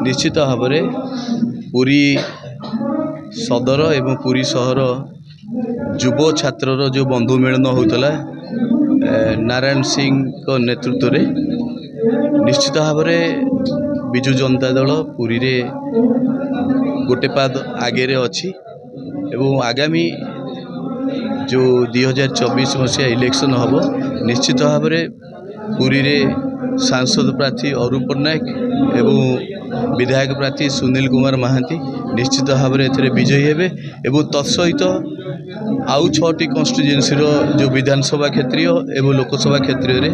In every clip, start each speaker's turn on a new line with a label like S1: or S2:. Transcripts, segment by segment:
S1: निश्चित भाव में पुरी सदर एवं पुरी सहर युव छात्र जो बंधु मिलन होता नारायण सिंह नेतृत्व में निश्चित भाव में विजु जनता दल पुरी रे गोटे पाद आगे अच्छी एवं आगामी जो 2024 मसीहा इलेक्शन हम निश्चित भाव में पुरी रे सांसद प्रार्थी अरूप पट्टनायक एवं विधायक प्रार्थी सुनील कुमार महांती निश्चित भाव में विजयी हेबे एवं तत्सहित आउ 6टी कन्स्टिट्युएंसी जो विधानसभा क्षेत्रीय एवं लोकसभा क्षेत्रीय रे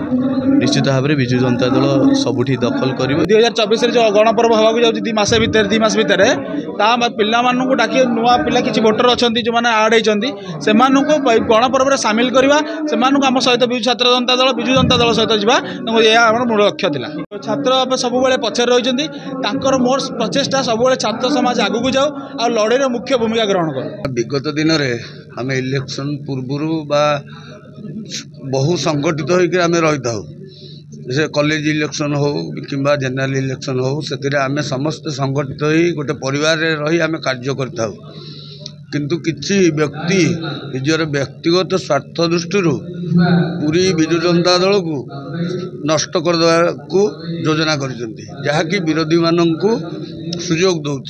S1: निश्चित भाव में विजु जनता दल सबुठी दखल कर
S2: 2024 जो गणपर्व होगा जाऊँ 2 मास भितर पिलाମାନଙ୍କୁ डाकी नुआ पिला किसी भोटर अच्छा जो मैंने आड होती से गणपर्व में सामिल करवा से आम सहित विजु छात्र जनता दल विजु जनता दल सहित जावा मूल लक्ष्य था छात्र सब पछर रही मोर प्रचेषा सब छात्र समाज आगू जाऊ आ लड़े मुख्य भूमिका ग्रहण कर
S3: विगत दिन में आम इलेक्शन पूर्व बा बहु संगठित होकर रही था से कॉलेज इलेक्शन हो कि जनरल इलेक्शन हो से आम समस्त संगठित हो गोटे परिवार रही आम कार्य करता किंतु किसी व्यक्ति निजर व्यक्तिगत स्वार्थ दृष्टि पूरी विजु जनता दल को नष्ट करदेवा को योजना कर विरोधी मानक सुजोग दौर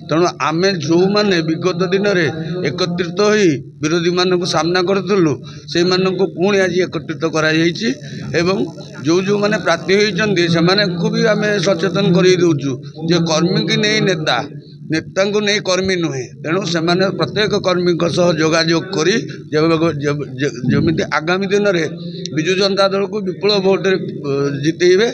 S3: तेणु आम जो मैंने विगत दिन में एकत्रित हो विरोधी मानक सामना करूँ से पुणी आज एकत्रित कर जो जो मैंने प्रार्थी होती से भी आम सचेतन करदूँ जे कर्मी की नहीं नेता नेता को नहीं कर्मी नुहे तेणु से प्रत्येक कर्मी जोगाजोग कर आगामी दिन में विजु जनता दल को विपुल भोट जितेबे।